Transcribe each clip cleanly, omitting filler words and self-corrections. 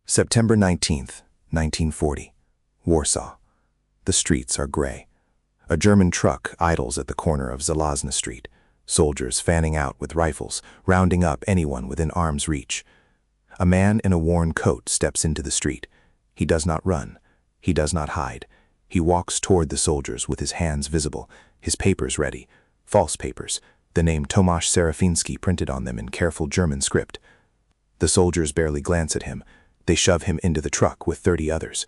September 19th, 1940. Warsaw. The streets are gray. A German truck idles at the corner of Zalazna Street, soldiers fanning out with rifles, rounding up anyone within arm's reach. A man in a worn coat steps into the street. He does not run. He does not hide. He walks toward the soldiers with his hands visible, his papers ready. False papers, the name Tomasz Serafiński printed on them in careful German script. The soldiers barely glance at him. They shove him into the truck with 30 others.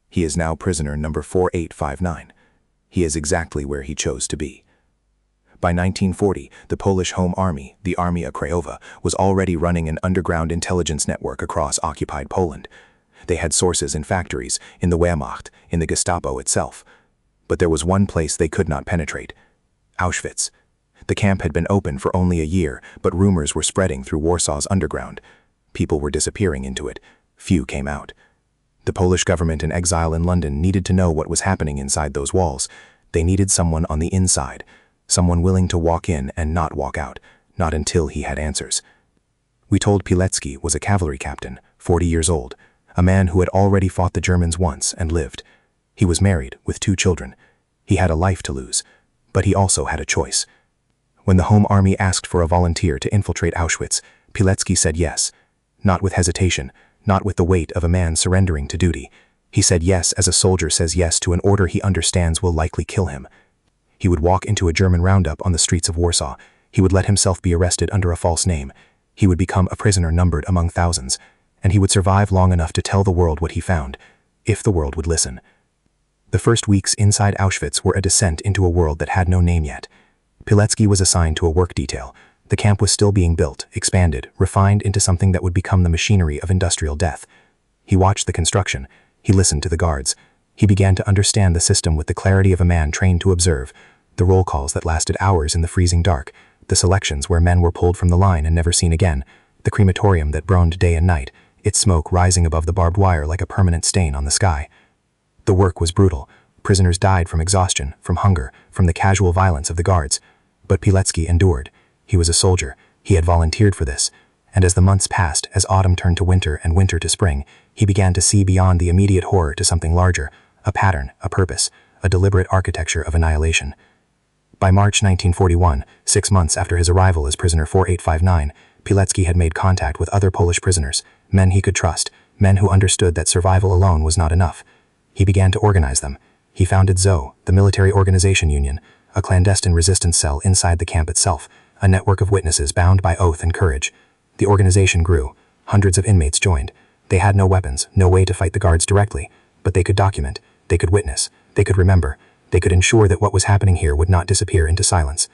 He is now prisoner number 4859. He is exactly where he chose to be. By 1940, the Polish Home Army, the Armia Krajowa, was already running an underground intelligence network across occupied Poland. They had sources in factories, in the Wehrmacht, in the Gestapo itself. But there was one place they could not penetrate: Auschwitz. The camp had been open for only a year, but rumors were spreading through Warsaw's underground. People were disappearing into it. Few came out. The Polish government in exile in London needed to know what was happening inside those walls. They needed someone on the inside, someone willing to walk in and not walk out, not until he had answers. We told Pilecki was a cavalry captain, 40 years old, a man who had already fought the Germans once and lived. He was married with 2 children. He had a life to lose, but he also had a choice. When the Home Army asked for a volunteer to infiltrate Auschwitz, Pilecki said yes, not with hesitation, not with the weight of a man surrendering to duty. He said yes as a soldier says yes to an order he understands will likely kill him. He would walk into a German roundup on the streets of Warsaw. He would let himself be arrested under a false name. He would become a prisoner numbered among thousands, and he would survive long enough to tell the world what he found, if the world would listen. The first weeks inside Auschwitz were a descent into a world that had no name yet. Pilecki was assigned to a work detail. The camp was still being built, expanded, refined into something that would become the machinery of industrial death. He watched the construction. He listened to the guards. He began to understand the system with the clarity of a man trained to observe. The roll calls that lasted hours in the freezing dark, the selections where men were pulled from the line and never seen again, the crematorium that burned day and night, its smoke rising above the barbed wire like a permanent stain on the sky. The work was brutal. Prisoners died from exhaustion, from hunger, from the casual violence of the guards. But Pilecki endured. He was a soldier. He had volunteered for this. And as the months passed, as autumn turned to winter and winter to spring, he began to see beyond the immediate horror to something larger, a pattern, a purpose, a deliberate architecture of annihilation. By March 1941, 6 months after his arrival as prisoner 4859, Pilecki had made contact with other Polish prisoners, men he could trust, men who understood that survival alone was not enough. He began to organize them. He founded ZO, the Military Organization Union, a clandestine resistance cell inside the camp itself, a network of witnesses bound by oath and courage. The organization grew. Hundreds of inmates joined. They had no weapons, no way to fight the guards directly, but they could document, they could witness, they could remember, they could ensure that what was happening here would not disappear into silence.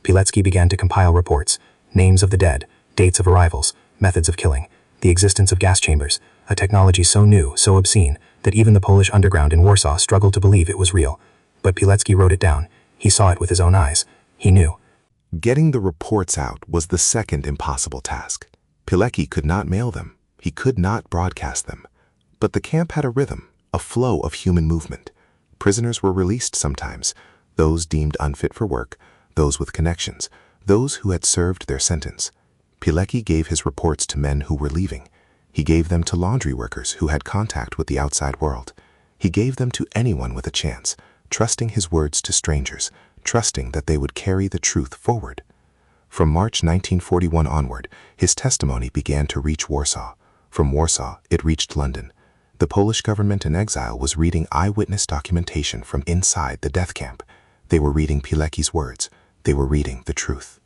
Pilecki began to compile reports, names of the dead, dates of arrivals, methods of killing, the existence of gas chambers, a technology so new, so obscene, that even the Polish underground in Warsaw struggled to believe it was real. But Pilecki wrote it down. He saw it with his own eyes. He knew. Getting the reports out was the second impossible task. Pilecki could not mail them. He could not broadcast them. But the camp had a rhythm, a flow of human movement. Prisoners were released sometimes, those deemed unfit for work, those with connections, those who had served their sentence. Pilecki gave his reports to men who were leaving. He gave them to laundry workers who had contact with the outside world. He gave them to anyone with a chance, trusting his words to strangers, trusting that they would carry the truth forward. From March 1941 onward, his testimony began to reach Warsaw. From Warsaw, it reached London. The Polish government in exile was reading eyewitness documentation from inside the death camp. They were reading Pilecki's words. They were reading the truth.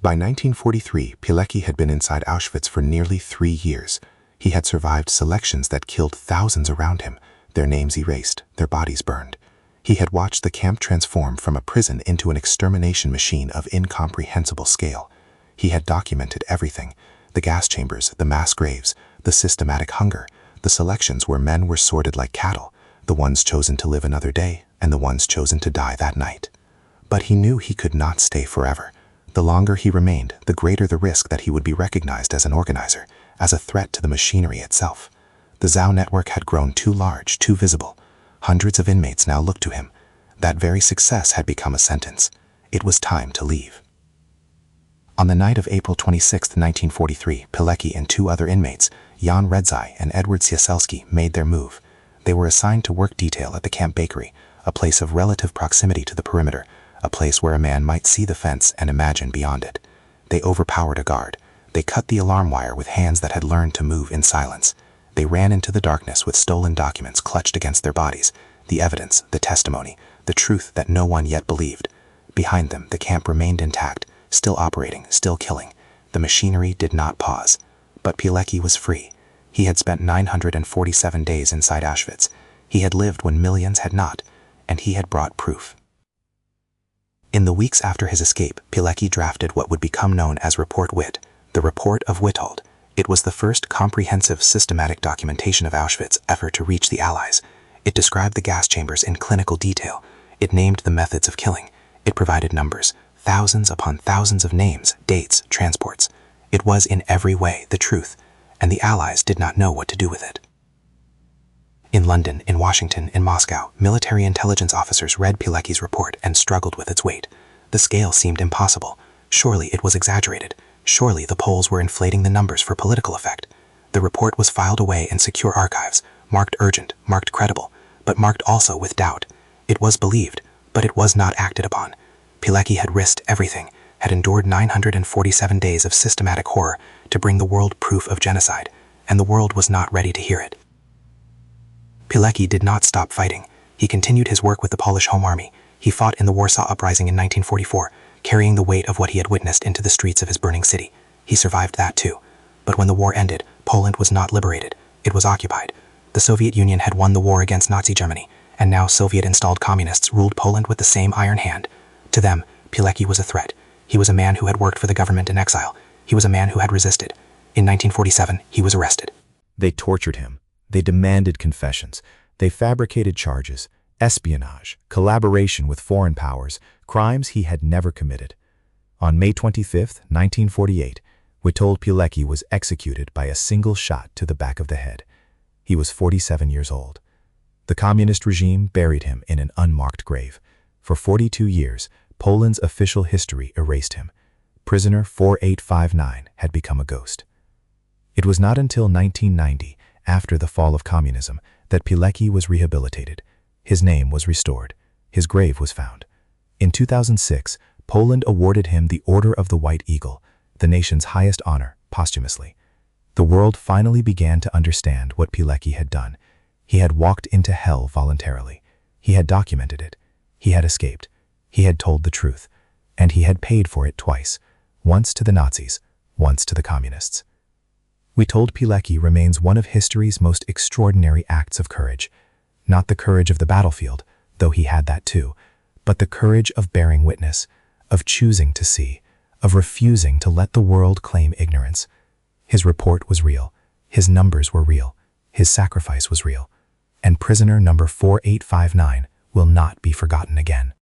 By 1943, Pilecki had been inside Auschwitz for nearly 3 years. He had survived selections that killed thousands around him, their names erased, their bodies burned. He had watched the camp transform from a prison into an extermination machine of incomprehensible scale. He had documented everything: the gas chambers, the mass graves, the systematic hunger, the selections where men were sorted like cattle, the ones chosen to live another day and the ones chosen to die that night. But he knew he could not stay forever. The longer he remained, the greater the risk that he would be recognized as an organizer, as a threat to the machinery itself. The ZOW network had grown too large, too visible. Hundreds of inmates now looked to him. That very success had become a sentence. It was time to leave. On the night of April 26, 1943, Pilecki and two other inmates, Jan Redzai and Edward Cieselski, made their move. They were assigned to work detail at the camp bakery, a place of relative proximity to the perimeter, a place where a man might see the fence and imagine beyond it. They overpowered a guard. They cut the alarm wire with hands that had learned to move in silence. They ran into the darkness with stolen documents clutched against their bodies, the evidence, the testimony, the truth that no one yet believed. Behind them, the camp remained intact, still operating, still killing. The machinery did not pause. But Pilecki was free. He had spent 947 days inside Auschwitz. He had lived when millions had not, and he had brought proof. In the weeks after his escape, Pilecki drafted what would become known as Report Witt, the Report of Witold. It was the first comprehensive, systematic documentation of Auschwitz's effort to reach the Allies. It described the gas chambers in clinical detail. It named the methods of killing. It provided numbers, thousands upon thousands of names, dates, transports. It was in every way the truth, and the Allies did not know what to do with it. In London, in Washington, in Moscow, military intelligence officers read Pilecki's report and struggled with its weight. The scale seemed impossible. Surely it was exaggerated. Surely the Poles were inflating the numbers for political effect. The report was filed away in secure archives, marked urgent, marked credible, but marked also with doubt. It was believed, but it was not acted upon. Pilecki had risked everything, had endured 947 days of systematic horror to bring the world proof of genocide, and the world was not ready to hear it. Pilecki did not stop fighting. He continued his work with the Polish Home Army. He fought in the Warsaw Uprising in 1944, carrying the weight of what he had witnessed into the streets of his burning city. He survived that too. But when the war ended, Poland was not liberated. It was occupied. The Soviet Union had won the war against Nazi Germany, and now Soviet-installed communists ruled Poland with the same iron hand. To them, Pilecki was a threat. He was a man who had worked for the government in exile. He was a man who had resisted. In 1947, he was arrested. They tortured him. They demanded confessions. They fabricated charges, espionage, collaboration with foreign powers, crimes he had never committed. On May 25, 1948, Witold Pilecki was executed by a single shot to the back of the head. He was 47 years old. The communist regime buried him in an unmarked grave. For 42 years, Poland's official history erased him. Prisoner 4859 had become a ghost. It was not until 1990, after the fall of communism, that Pilecki was rehabilitated. His name was restored. His grave was found. In 2006, Poland awarded him the Order of the White Eagle, the nation's highest honor, posthumously. The world finally began to understand what Pilecki had done. He had walked into hell voluntarily. He had documented it. He had escaped. He had told the truth. And he had paid for it twice, once to the Nazis, once to the communists. Witold Pilecki remains one of history's most extraordinary acts of courage. Not the courage of the battlefield, though he had that too, but the courage of bearing witness, of choosing to see, of refusing to let the world claim ignorance. His report was real. His numbers were real. His sacrifice was real. And prisoner number 4859 will not be forgotten again.